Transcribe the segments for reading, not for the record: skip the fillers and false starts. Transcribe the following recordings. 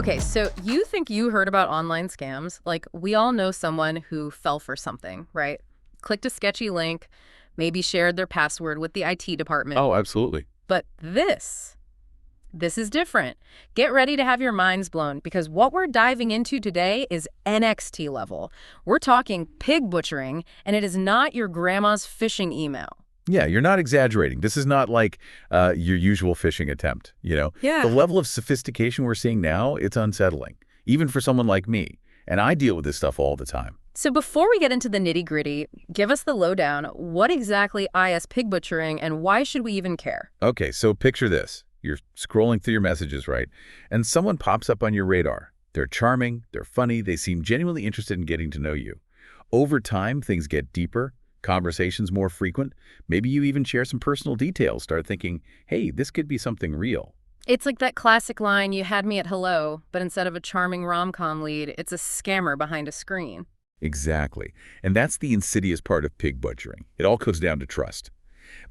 Okay, so you think you heard about online scams? Like, we all know someone who fell for something, right? Clicked a sketchy link, maybe shared their password with the IT department. Oh, absolutely. But this is different. Get ready to have your minds blown because what we're diving into today is NXT level. We're talking pig butchering, and it is not your grandma's phishing email. Yeah, you're not exaggerating. This is not like your usual phishing attempt. The Yeah. level of sophistication we're seeing now, it's unsettling, even for someone like me. And I deal with this stuff all the time. So before we get into the nitty-gritty, give us the lowdown. What exactly is pig butchering, and why should we even care? Okay, so picture this. You're scrolling through your messages, right? And someone pops up on your radar. They're charming, they're funny, they seem genuinely interested in getting to know you. Over time, things get deeper, conversations more frequent. Maybe you even share some personal details, start thinking, hey, this could be something real. It's like that classic line, you had me at hello, but instead of a charming rom-com lead, it's a scammer behind a screen. Exactly. And that's the insidious part of pig butchering. It all comes down to trust.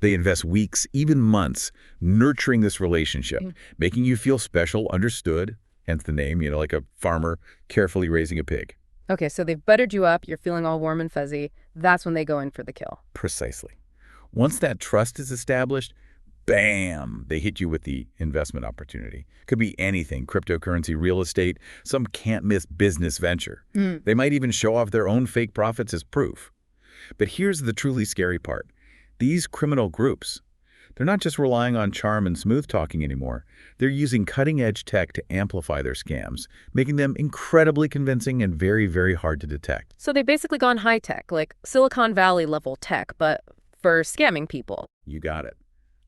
They invest weeks, even months, nurturing this relationship, making you feel special, understood, hence the name, like a farmer carefully raising a pig. Okay, so they've buttered you up, you're feeling all warm and fuzzy. That's when they go in for the kill. Precisely. Once that trust is established, bam, they hit you with the investment opportunity. Could be anything, cryptocurrency, real estate, some can't-miss business venture. They might even show off their own fake profits as proof. But here's the truly scary part. These criminal groups, they're not just relying on charm and smooth-talking anymore. They're using cutting-edge tech to amplify their scams, making them incredibly convincing and very, very hard to detect. So they've basically gone high-tech, like Silicon Valley level tech, but for scamming people. You got it.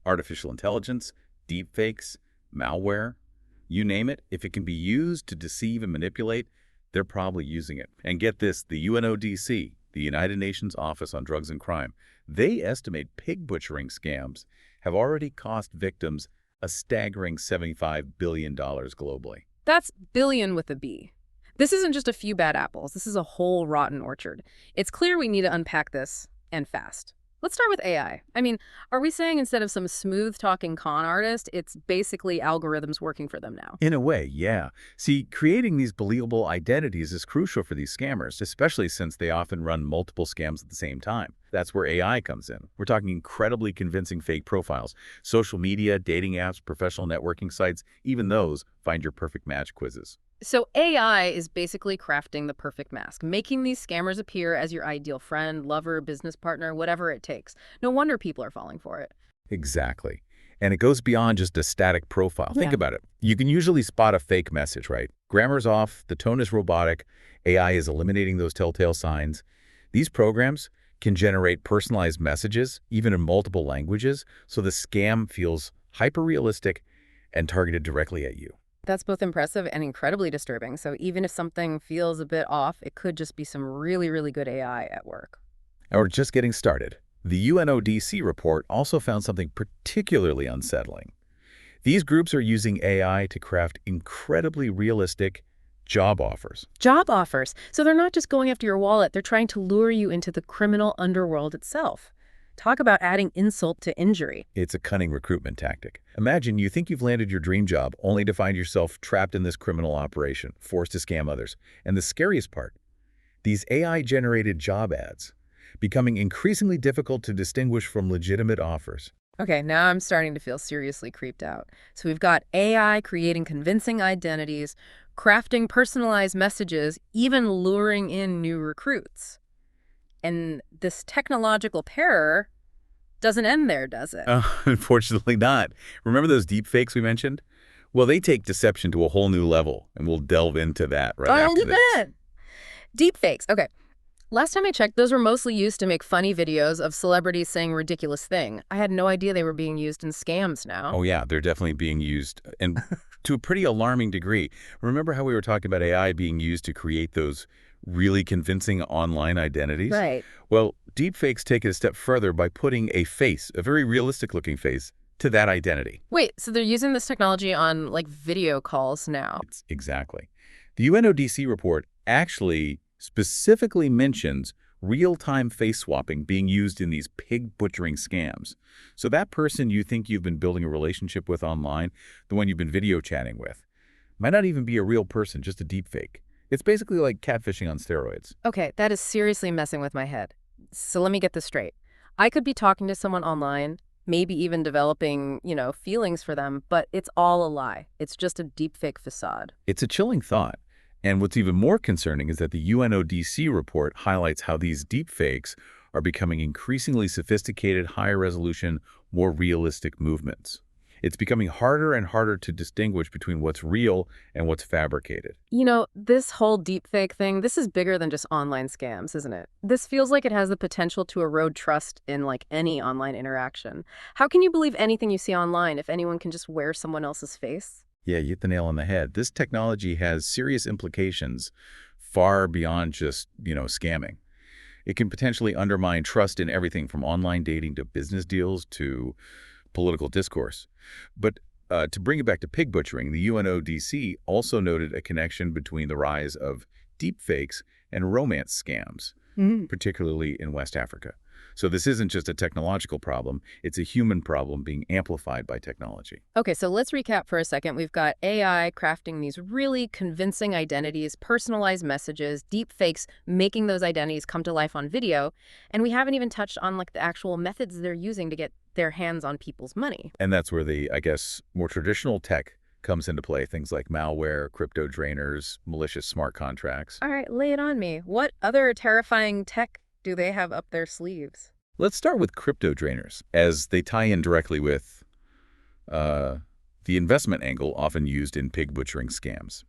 Artificial intelligence, deepfakes, malware, you name it, if it can be used to deceive and manipulate, they're probably using it. And get this, the UNODC, the United Nations Office on Drugs and Crime, they estimate pig butchering scams have already cost victims a staggering $75 billion globally. That's billion with a B. This isn't just a few bad apples. This is a whole rotten orchard. It's clear we need to unpack this, and fast. Let's start with AI. I mean, are we saying instead of some smooth-talking con artist, it's basically algorithms working for them now? In a way, yeah. See, creating these believable identities is crucial for these scammers, especially since they often run multiple scams at the same time. That's where AI comes in. We're talking incredibly convincing fake profiles. Social media, dating apps, professional networking sites, even those find your perfect match quizzes. So AI is basically crafting the perfect mask, making these scammers appear as your ideal friend, lover, business partner, whatever it takes. No wonder people are falling for it. Exactly. And it goes beyond just a static profile. Think about it. You can usually spot a fake message, right? Grammar's off, the tone is robotic, AI is eliminating those telltale signs. These programs can generate personalized messages, even in multiple languages, so the scam feels hyper-realistic and targeted directly at you. That's both impressive and incredibly disturbing. So even if something feels a bit off, it could just be some really, really good AI at work. And we're just getting started. The UNODC report also found something particularly unsettling. These groups are using AI to craft incredibly realistic job offers. Job offers. So they're not just going after your wallet, they're trying to lure you into the criminal underworld itself. Talk about adding insult to injury. It's a cunning recruitment tactic. Imagine you think you've landed your dream job only to find yourself trapped in this criminal operation, forced to scam others. And the scariest part, these AI-generated job ads becoming increasingly difficult to distinguish from legitimate offers. Okay, now I'm starting to feel seriously creeped out. So we've got AI creating convincing identities, crafting personalized messages, even luring in new recruits. And this technological terror doesn't end there, does it? Unfortunately not. Remember those deepfakes we mentioned? Well, they take deception to a whole new level, and we'll delve into that right after this. Deepfakes. Okay. Last time I checked, those were mostly used to make funny videos of celebrities saying ridiculous things. I had no idea they were being used in scams now. Oh, yeah, they're definitely being used, and to a pretty alarming degree. Remember how we were talking about AI being used to create those really convincing online identities? Right. Well, deepfakes take it a step further by putting a face, a very realistic-looking face, to that identity. Wait, so they're using this technology on, like, video calls now? Exactly. The UNODC report actually specifically mentions real-time face swapping being used in these pig butchering scams. So that person you think you've been building a relationship with online, the one you've been video chatting with, Might not even be a real person, just a deepfake. It's basically like catfishing on steroids. Okay, that is seriously messing with my head. So let me get this straight. I could be talking to someone online, maybe even developing, feelings for them, but it's all a lie. It's just a deepfake facade. It's a chilling thought. And what's even more concerning is that the UNODC report highlights how these deepfakes are becoming increasingly sophisticated, higher resolution, more realistic movements. It's becoming harder and harder to distinguish between what's real and what's fabricated. This whole deepfake thing, this is bigger than just online scams, isn't it? This feels like it has the potential to erode trust in like any online interaction. How can you believe anything you see online if anyone can just wear someone else's face? Yeah, you hit the nail on the head. This technology has serious implications far beyond just, scamming. It can potentially undermine trust in everything from online dating to business deals to political discourse. But to bring it back to pig butchering, the UNODC also noted a connection between the rise of deepfakes and romance scams, particularly in West Africa. So this isn't just a technological problem, it's a human problem being amplified by technology. Okay, so let's recap for a second. We've got AI crafting these really convincing identities, personalized messages, deep fakes, making those identities come to life on video. And we haven't even touched on like the actual methods they're using to get their hands on people's money. And that's where the, I guess, more traditional tech comes into play, things like malware, crypto drainers, malicious smart contracts. All right, lay it on me. What other terrifying tech do they have up their sleeves? Let's start with crypto drainers, as they tie in directly with the investment angle often used in pig butchering scams.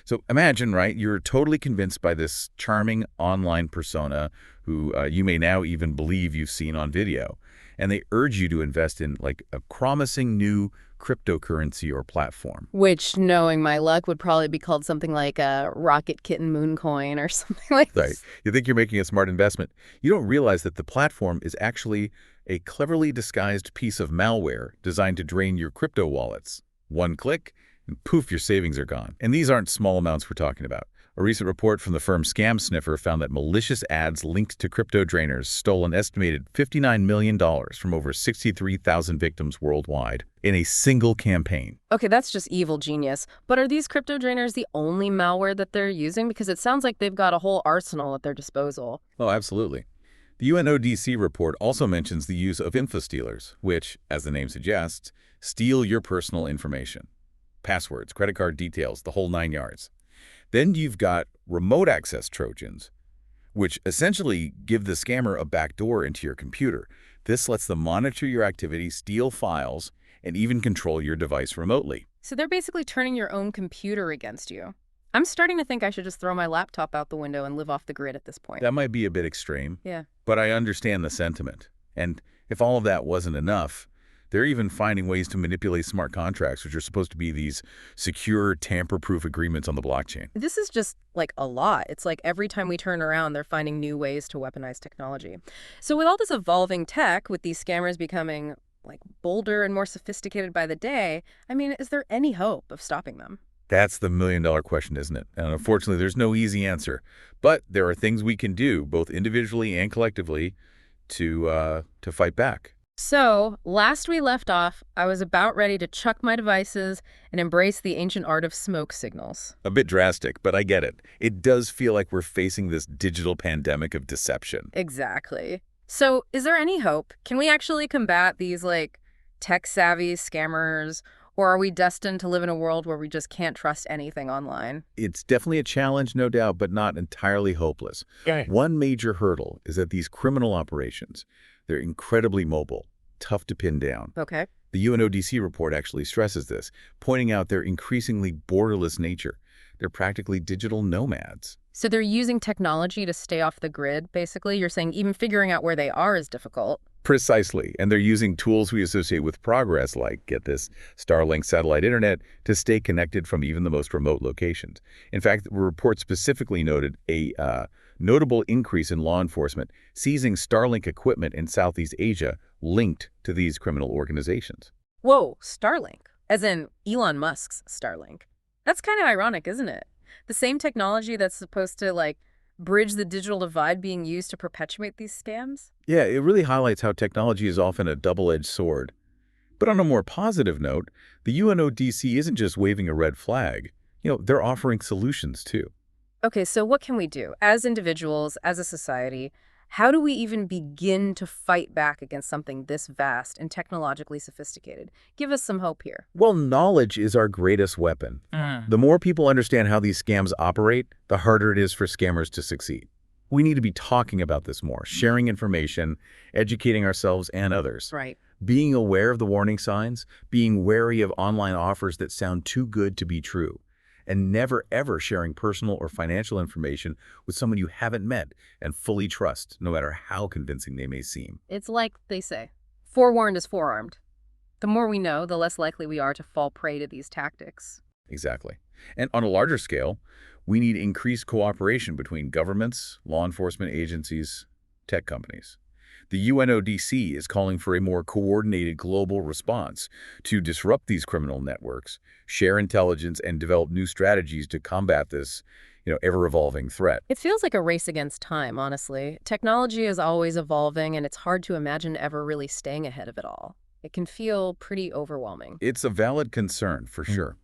So imagine, right, you're totally convinced by this charming online persona who you may now even believe you've seen on video, and they urge you to invest in like a promising new cryptocurrency or platform. Which, knowing my luck, would probably be called something like a Rocket Kitten Moon Coin or something like Right. this. You think you're making a smart investment. You don't realize that the platform is actually a cleverly disguised piece of malware designed to drain your crypto wallets. One click, and poof, your savings are gone. And these aren't small amounts we're talking about. A recent report from the firm Scam Sniffer found that malicious ads linked to crypto drainers stole an estimated $59 million from over 63,000 victims worldwide in a single campaign. Okay, that's just evil genius. But are these crypto drainers the only malware that they're using? Because it sounds like they've got a whole arsenal at their disposal. Oh, absolutely. The UNODC report also mentions the use of infostealers, which, as the name suggests, steal your personal information. Passwords, credit card details, the whole 9 yards. Then you've got remote access Trojans, which essentially give the scammer a backdoor into your computer. This lets them monitor your activity, steal files, and even control your device remotely. So they're basically turning your own computer against you. I'm starting to think I should just throw my laptop out the window and live off the grid at this point. That might be a bit extreme, Yeah. but I understand the sentiment. And if all of that wasn't enough, they're even finding ways to manipulate smart contracts, which are supposed to be these secure, tamper-proof agreements on the blockchain. This is just like a lot. It's like every time we turn around, they're finding new ways to weaponize technology. So with all this evolving tech, with these scammers becoming like bolder and more sophisticated by the day, I mean, is there any hope of stopping them? That's the million-dollar question, isn't it? And unfortunately, there's no easy answer. But there are things we can do, both individually and collectively, to fight back. So, last we left off, I was about ready to chuck my devices and embrace the ancient art of smoke signals. A bit drastic, but I get it. It does feel like we're facing this digital pandemic of deception. Exactly. So, is there any hope? Can we actually combat these, like, tech-savvy scammers, or are we destined to live in a world where we just can't trust anything online? It's definitely a challenge, no doubt, but not entirely hopeless. Okay. One major hurdle is that these criminal operations, they're incredibly mobile, tough to pin down. Okay. The UNODC report actually stresses this, pointing out their increasingly borderless nature. They're practically digital nomads. So they're using technology to stay off the grid, basically? You're saying even figuring out where they are is difficult? Precisely, and they're using tools we associate with progress, like, get this, Starlink satellite internet, to stay connected from even the most remote locations. In fact, the report specifically noted a notable increase in law enforcement seizing Starlink equipment in Southeast Asia linked to these criminal organizations. Whoa, Starlink. As in Elon Musk's Starlink. That's kind of ironic, isn't it? The same technology that's supposed to, like, bridge the digital divide being used to perpetuate these scams? Yeah, it really highlights how technology is often a double-edged sword. But on a more positive note, the UNODC isn't just waving a red flag. They're offering solutions too. Okay, so what can we do as individuals, as a society? How do we even begin to fight back against something this vast and technologically sophisticated? Give us some hope here. Well, knowledge is our greatest weapon. Mm. The more people understand how these scams operate, the harder it is for scammers to succeed. We need to be talking about this more, sharing information, educating ourselves and others. Right. Being aware of the warning signs, being wary of online offers that sound too good to be true, and never ever sharing personal or financial information with someone you haven't met and fully trust, no matter how convincing they may seem. It's like they say, forewarned is forearmed. The more we know, the less likely we are to fall prey to these tactics. Exactly. And on a larger scale, we need increased cooperation between governments, law enforcement agencies, tech companies. The UNODC is calling for a more coordinated global response to disrupt these criminal networks, share intelligence, and develop new strategies to combat this, ever-evolving threat. It feels like a race against time, honestly. Technology is always evolving, and it's hard to imagine ever really staying ahead of it all. It can feel pretty overwhelming. It's a valid concern, for sure,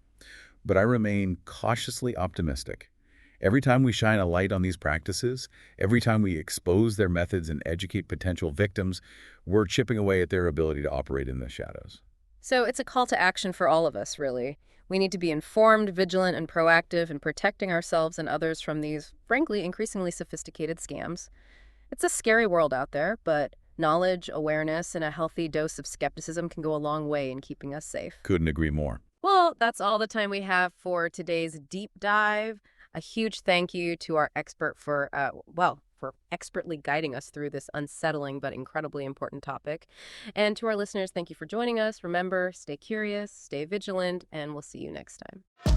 but I remain cautiously optimistic. Every time we shine a light on these practices, every time we expose their methods and educate potential victims, we're chipping away at their ability to operate in the shadows. So it's a call to action for all of us, really. We need to be informed, vigilant, and proactive in protecting ourselves and others from these, frankly, increasingly sophisticated scams. It's a scary world out there, but knowledge, awareness, and a healthy dose of skepticism can go a long way in keeping us safe. Couldn't agree more. Well, that's all the time we have for today's deep dive. A huge thank you to our expert for expertly guiding us through this unsettling but incredibly important topic. And to our listeners, thank you for joining us. Remember, stay curious, stay vigilant, and we'll see you next time.